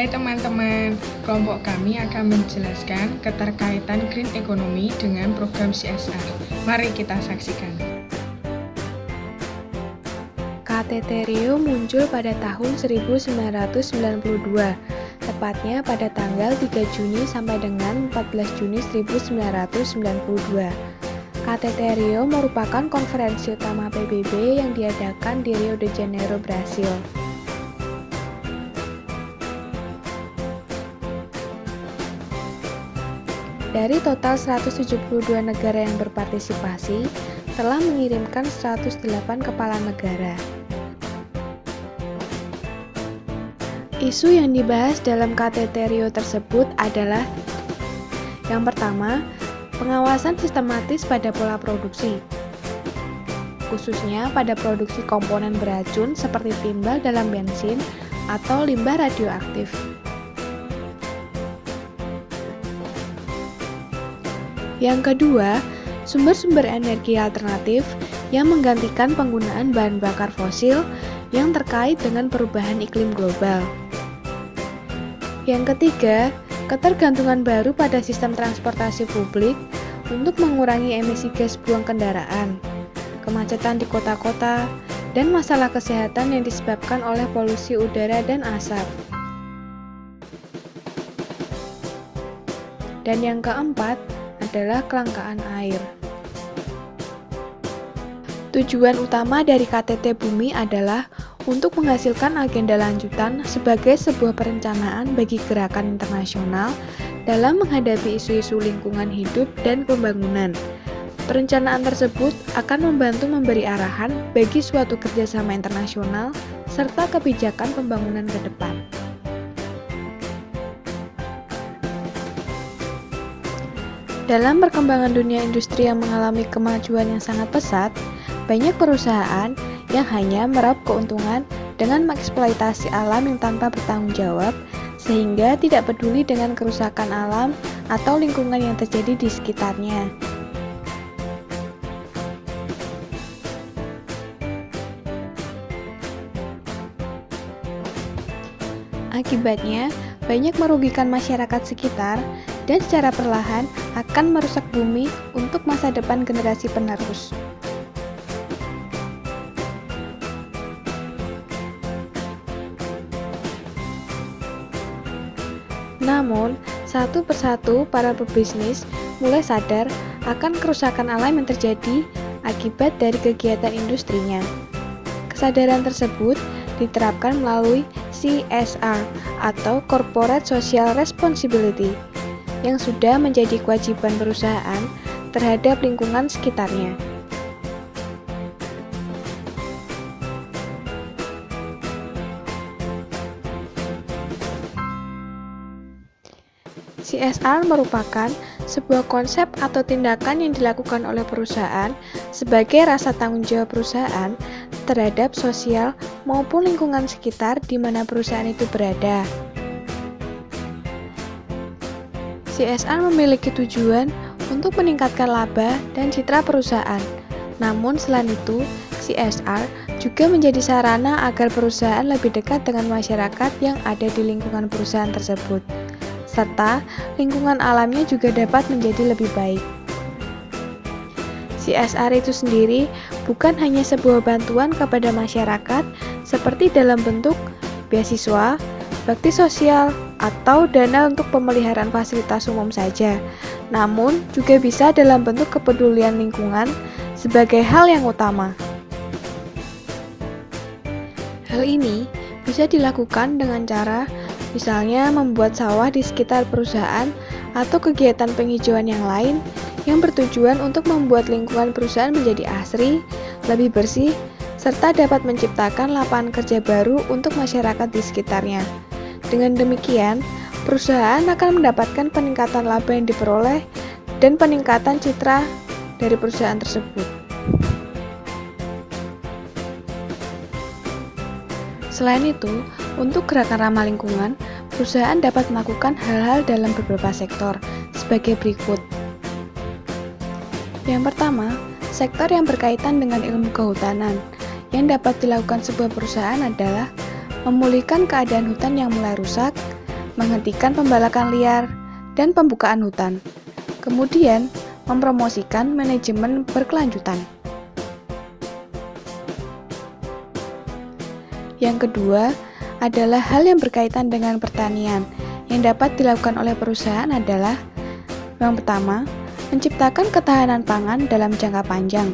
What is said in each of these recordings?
Hai teman-teman, kelompok kami akan menjelaskan keterkaitan green economy dengan program CSR. Mari kita saksikan. KTT Rio muncul pada tahun 1992, tepatnya pada tanggal 3 Juni sampai dengan 14 Juni 1992. KTT Rio merupakan konferensi utama PBB yang diadakan di Rio de Janeiro, Brasil. Dari total 172 negara yang berpartisipasi, telah mengirimkan 108 kepala negara. Isu yang dibahas dalam KTT Rio tersebut adalah: yang pertama, pengawasan sistematis pada pola produksi, khususnya pada produksi komponen beracun seperti timbal dalam bensin atau limbah radioaktif. Yang kedua, sumber-sumber energi alternatif yang menggantikan penggunaan bahan bakar fosil yang terkait dengan perubahan iklim global. Yang ketiga, ketergantungan baru pada sistem transportasi publik untuk mengurangi emisi gas buang kendaraan, kemacetan di kota-kota, dan masalah kesehatan yang disebabkan oleh polusi udara dan asap. Dan yang keempat adalah kelangkaan air. Tujuan utama dari KTT Bumi adalah untuk menghasilkan agenda lanjutan sebagai sebuah perencanaan bagi gerakan internasional dalam menghadapi isu-isu lingkungan hidup dan pembangunan. Perencanaan tersebut akan membantu memberi arahan bagi suatu kerjasama internasional serta kebijakan pembangunan ke depan. Dalam perkembangan dunia industri yang mengalami kemajuan yang sangat pesat, banyak perusahaan yang hanya meraup keuntungan dengan mengeksploitasi alam yang tanpa bertanggung jawab, sehingga tidak peduli dengan kerusakan alam atau lingkungan yang terjadi di sekitarnya. Akibatnya, banyak merugikan masyarakat sekitar dan secara perlahan akan merusak bumi untuk masa depan generasi penerus. Namun, satu persatu para pebisnis mulai sadar akan kerusakan alam yang terjadi akibat dari kegiatan industrinya. Kesadaran tersebut diterapkan melalui CSR atau Corporate Social Responsibility, yang sudah menjadi kewajiban perusahaan terhadap lingkungan sekitarnya. CSR merupakan sebuah konsep atau tindakan yang dilakukan oleh perusahaan sebagai rasa tanggung jawab perusahaan terhadap sosial maupun lingkungan sekitar di mana perusahaan itu berada. CSR memiliki tujuan untuk meningkatkan laba dan citra perusahaan. Namun selain itu, CSR juga menjadi sarana agar perusahaan lebih dekat dengan masyarakat yang ada di lingkungan perusahaan tersebut, serta lingkungan alamnya juga dapat menjadi lebih baik. CSR itu sendiri bukan hanya sebuah bantuan kepada masyarakat seperti dalam bentuk beasiswa, bakti sosial, atau dana untuk pemeliharaan fasilitas umum saja, namun juga bisa dalam bentuk kepedulian lingkungan sebagai hal yang utama. Hal ini bisa dilakukan dengan cara misalnya membuat sawah di sekitar perusahaan atau kegiatan penghijauan yang lain yang bertujuan untuk membuat lingkungan perusahaan menjadi asri, lebih bersih, serta dapat menciptakan lapangan kerja baru untuk masyarakat di sekitarnya. Dengan demikian, perusahaan akan mendapatkan peningkatan laba yang diperoleh dan peningkatan citra dari perusahaan tersebut. Selain itu, untuk gerakan ramah lingkungan, perusahaan dapat melakukan hal-hal dalam beberapa sektor sebagai berikut. Yang pertama, sektor yang berkaitan dengan ilmu kehutanan. Yang dapat dilakukan sebuah perusahaan adalah memulihkan keadaan hutan yang mulai rusak, menghentikan pembalakan liar, dan pembukaan hutan. Kemudian, mempromosikan manajemen berkelanjutan. Yang kedua adalah hal yang berkaitan dengan pertanian. Yang dapat dilakukan oleh perusahaan adalah yang pertama, menciptakan ketahanan pangan dalam jangka panjang.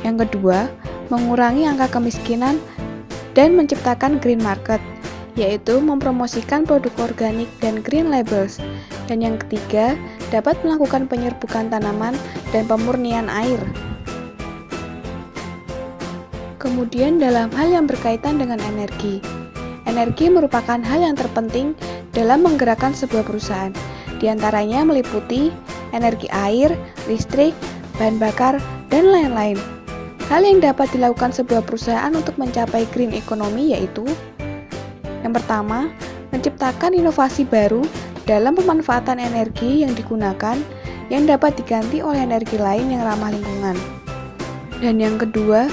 Yang kedua, mengurangi angka kemiskinan dan menciptakan green market, yaitu mempromosikan produk organik dan green labels. Dan yang ketiga, dapat melakukan penyerbukan tanaman dan pemurnian air. Kemudian dalam hal yang berkaitan dengan energi. Energi merupakan hal yang terpenting dalam menggerakkan sebuah perusahaan. Di antaranya meliputi energi air, listrik, bahan bakar, dan lain-lain. Hal yang dapat dilakukan sebuah perusahaan untuk mencapai green economy yaitu yang pertama, menciptakan inovasi baru dalam pemanfaatan energi yang digunakan yang dapat diganti oleh energi lain yang ramah lingkungan. Dan yang kedua,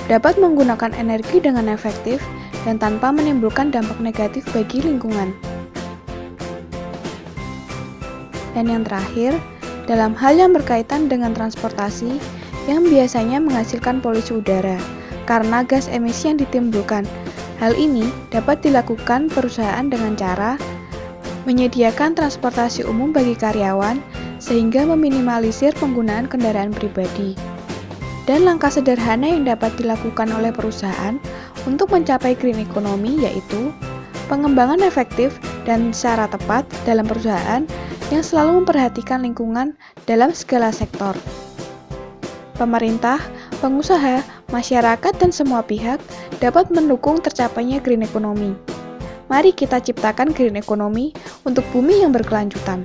dapat menggunakan energi dengan efektif dan tanpa menimbulkan dampak negatif bagi lingkungan. Dan yang terakhir, dalam hal yang berkaitan dengan transportasi yang biasanya menghasilkan polusi udara karena gas emisi yang ditimbulkan. Hal ini dapat dilakukan perusahaan dengan cara menyediakan transportasi umum bagi karyawan sehingga meminimalisir penggunaan kendaraan pribadi. Dan langkah sederhana yang dapat dilakukan oleh perusahaan untuk mencapai green economy yaitu pengembangan efektif dan secara tepat dalam perusahaan yang selalu memperhatikan lingkungan dalam segala sektor. Pemerintah, pengusaha, masyarakat, dan semua pihak dapat mendukung tercapainya green economy. Mari kita ciptakan green economy untuk bumi yang berkelanjutan.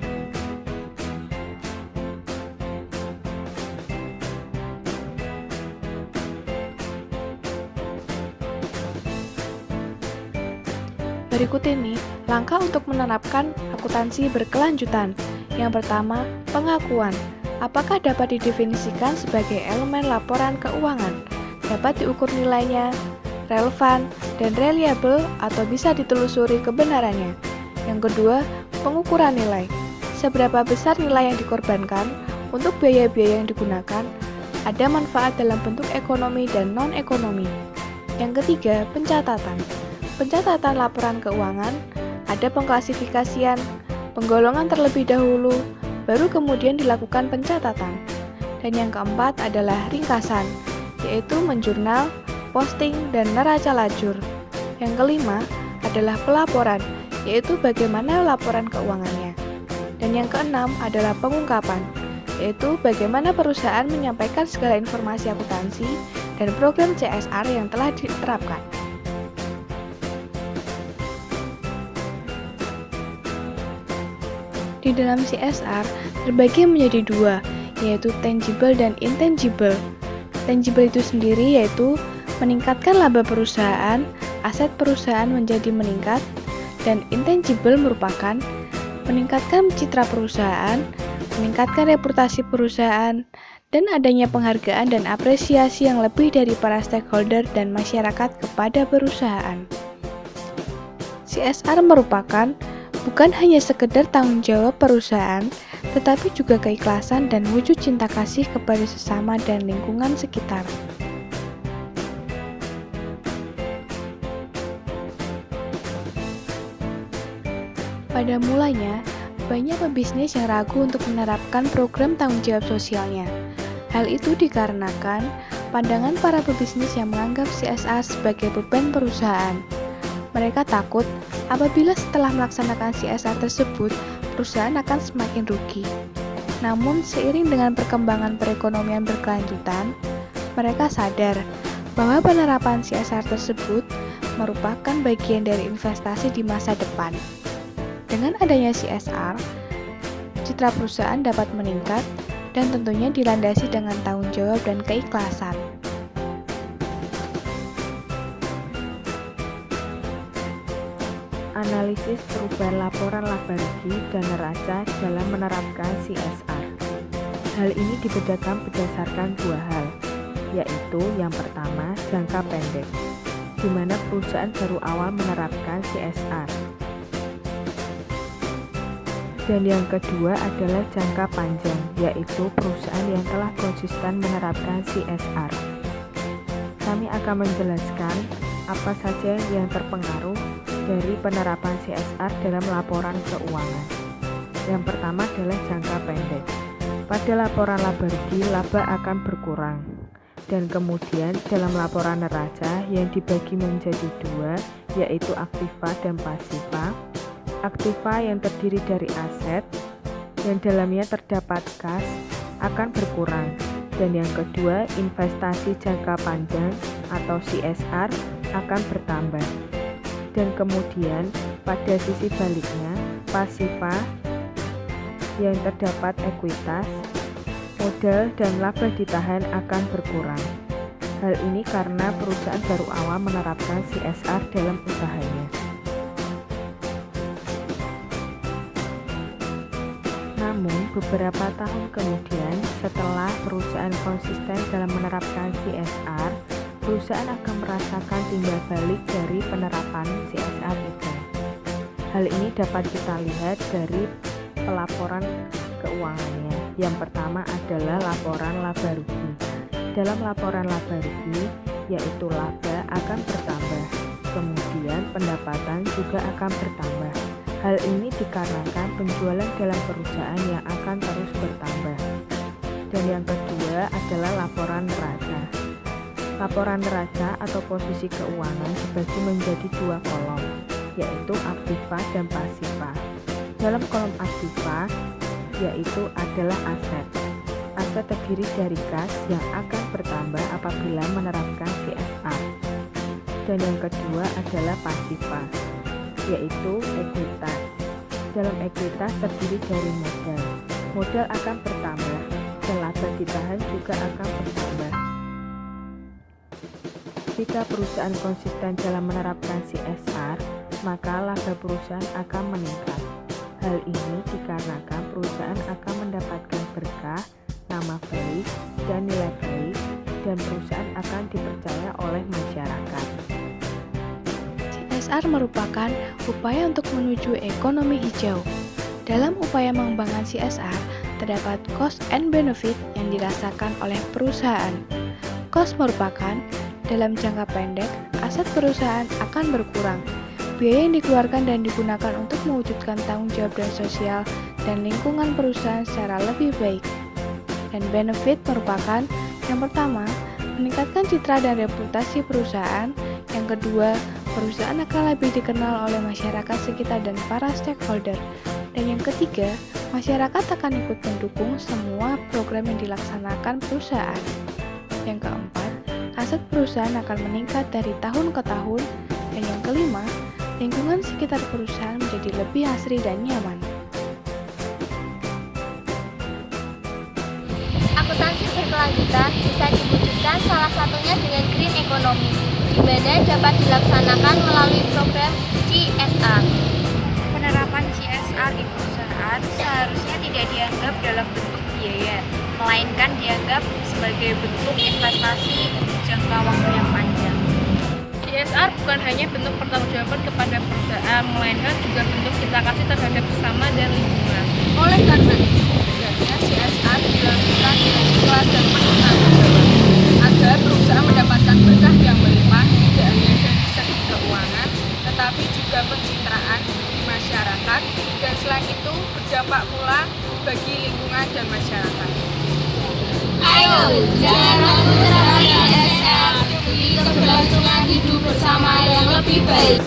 Berikut ini langkah untuk menerapkan akuntansi berkelanjutan. Yang pertama, pengakuan. Apakah dapat didefinisikan sebagai elemen laporan keuangan? Dapat diukur nilainya, relevan, dan reliable atau bisa ditelusuri kebenarannya. Yang kedua, pengukuran nilai. Seberapa besar nilai yang dikorbankan untuk biaya-biaya yang digunakan? Ada manfaat dalam bentuk ekonomi dan non-ekonomi. Yang ketiga, pencatatan. Pencatatan laporan keuangan, ada pengklasifikasian, penggolongan terlebih dahulu, baru kemudian dilakukan pencatatan. Dan yang keempat adalah ringkasan, yaitu menjurnal, posting, dan neraca lajur. Yang kelima adalah pelaporan, yaitu bagaimana laporan keuangannya. Dan yang keenam adalah pengungkapan, yaitu bagaimana perusahaan menyampaikan segala informasi akuntansi dan program CSR yang telah diterapkan. Di dalam CSR terbagi menjadi dua, yaitu tangible dan intangible. Tangible itu sendiri yaitu meningkatkan laba perusahaan, aset perusahaan menjadi meningkat, dan intangible merupakan meningkatkan citra perusahaan, meningkatkan reputasi perusahaan, dan adanya penghargaan dan apresiasi yang lebih dari para stakeholder dan masyarakat kepada perusahaan. CSR merupakan bukan hanya sekedar tanggung jawab perusahaan, tetapi juga keikhlasan dan wujud cinta kasih kepada sesama dan lingkungan sekitar. Pada mulanya, banyak pebisnis yang ragu untuk menerapkan program tanggung jawab sosialnya. Hal itu dikarenakan pandangan para pebisnis yang menganggap CSR sebagai beban perusahaan. Mereka takut apabila setelah melaksanakan CSR tersebut, perusahaan akan semakin rugi. Namun, seiring dengan perkembangan perekonomian berkelanjutan, mereka sadar bahwa penerapan CSR tersebut merupakan bagian dari investasi di masa depan. Dengan adanya CSR, citra perusahaan dapat meningkat dan tentunya dilandasi dengan tanggung jawab dan keikhlasan. Analisis perubahan laporan laba rugi dan neraca dalam menerapkan CSR. Hal ini dibedakan berdasarkan dua hal, yaitu yang pertama jangka pendek, di mana perusahaan baru awal menerapkan CSR. Dan yang kedua adalah jangka panjang, yaitu perusahaan yang telah konsisten menerapkan CSR. Kami akan menjelaskan apa saja yang terpengaruh dari penerapan CSR dalam laporan keuangan. Yang pertama adalah jangka pendek. Pada laporan laba rugi, laba akan berkurang. Dan kemudian dalam laporan neraca yang dibagi menjadi dua, yaitu aktiva dan pasiva. Aktiva yang terdiri dari aset yang dalamnya terdapat kas akan berkurang, dan yang kedua investasi jangka panjang atau CSR akan bertambah. Dan kemudian pada sisi baliknya, pasiva yang terdapat ekuitas, modal dan laba ditahan akan berkurang. Hal ini karena perusahaan baru awal menerapkan CSR dalam usahanya. Namun, beberapa tahun kemudian, setelah perusahaan konsisten dalam menerapkan CSR, perusahaan akan merasakan timbal balik dari penerapan CSR itu. Hal ini dapat kita lihat dari pelaporan keuangannya. Yang pertama adalah laporan laba rugi. Dalam laporan laba rugi, yaitu laba akan bertambah, kemudian pendapatan juga akan bertambah. Hal ini dikarenakan penjualan dalam perusahaan yang akan terus bertambah. Dan yang kedua adalah laporan neraca. Laporan neraca atau posisi keuangan dibagi menjadi dua kolom, yaitu aktiva dan pasiva. Dalam kolom aktiva, yaitu adalah aset. Aset terdiri dari kas yang akan bertambah apabila menerapkan CSR. Dan yang kedua adalah pasiva, yaitu ekuitas. Dalam ekuitas terdiri dari modal. Modal akan bertambah dan laba ditahan juga akan bertambah. Jika perusahaan konsisten dalam menerapkan CSR, maka laba perusahaan akan meningkat. Hal ini dikarenakan perusahaan akan mendapatkan berkah, nama baik, dan nilai baik, dan perusahaan akan dipercaya oleh masyarakat. CSR merupakan upaya untuk menuju ekonomi hijau. Dalam upaya mengembangkan CSR, terdapat cost and benefit yang dirasakan oleh perusahaan. Cost merupakan dalam jangka pendek, aset perusahaan akan berkurang. Biaya yang dikeluarkan dan digunakan untuk mewujudkan tanggung jawab dan sosial dan lingkungan perusahaan secara lebih baik. Dan benefit merupakan yang pertama, meningkatkan citra dan reputasi perusahaan. Yang kedua, perusahaan akan lebih dikenal oleh masyarakat sekitar dan para stakeholder. Dan yang ketiga, masyarakat akan ikut mendukung semua program yang dilaksanakan perusahaan. Yang keempat, aset perusahaan akan meningkat dari tahun ke tahun. Dan yang kelima, lingkungan sekitar perusahaan menjadi lebih asri dan nyaman. Akuntansi berkelanjutan bisa diwujudkan salah satunya dengan green economy, di mana dapat dilaksanakan melalui program CSR. Penerapan CSR di perusahaan seharusnya tidak dianggap dalam bentuk biaya, melainkan dianggap sebagai bentuk investasi jangka waktu yang panjang. CSR bukan hanya bentuk pertanggungjawaban kepada perusahaan, melainkan juga bentuk kita kasih terhadap bersama dan lingkungan. Oleh karena itu, hendaknya CSR dilakukan dengan ikhlas dan penuh tanggung jawab, agar perusahaan mendapatkan berkah yang melimpah, tidak hanya dari segi keuangan, tetapi juga pencitraan di masyarakat, dan selain itu berdampak pula bagi lingkungan dan masyarakat. Ayo, jangan ragu menerapkan CSR demi keberlangsungan hidup bersama yang lebih baik.